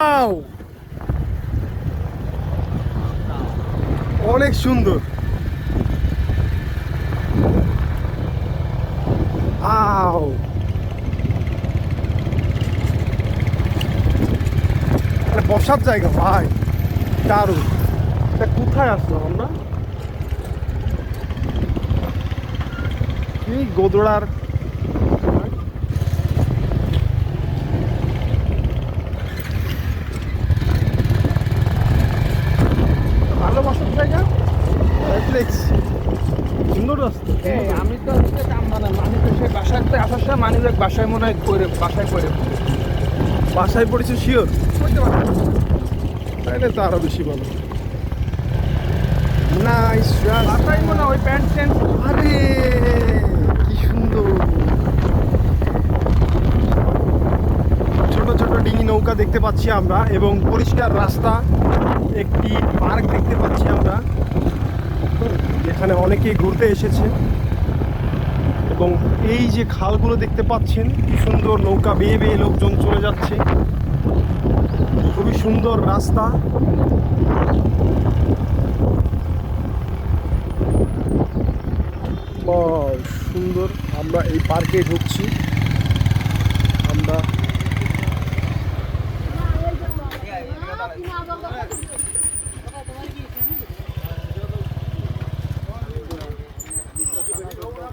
Wow, অনেক সুন্দর। আও, মানে বসার জায়গা ভাই, দারুণ। এটা কোথায় আসলাম আমরা? এই গোদড়ার ভালো বসার জায়গা, দেখছি সুন্দর রাস্তা। আমি তো হচ্ছে কামবানা, আমি তো সেই বাসায় আসার সময় মানিব্যাগ বাসায় মনে হয় করে বাসায় করে বাসায় পড়েছে শিওর, করতে পারবো। তাইলে তো আরো বেশি ভালো। নাইস বাসায় মনে হয় ওই প্যান্ট চেঞ্জ। আরে কি সুন্দর, ছোট ছোট ডিঙি নৌকা দেখতে পাচ্ছি আমরা এবং পরিষ্কার রাস্তা, একটি পার্ক দেখতে পাচ্ছি আমরা, যেখানে অনেকেই ঘুরতে এসেছে। এবং এই যে খালগুলো দেখতে পাচ্ছেন, কি সুন্দর, নৌকা বেয়ে বেয়ে লোকজন চলে যাচ্ছে, খুবই সুন্দর রাস্তা। সুন্দর। আমরা এই পার্কে ঢুকছি।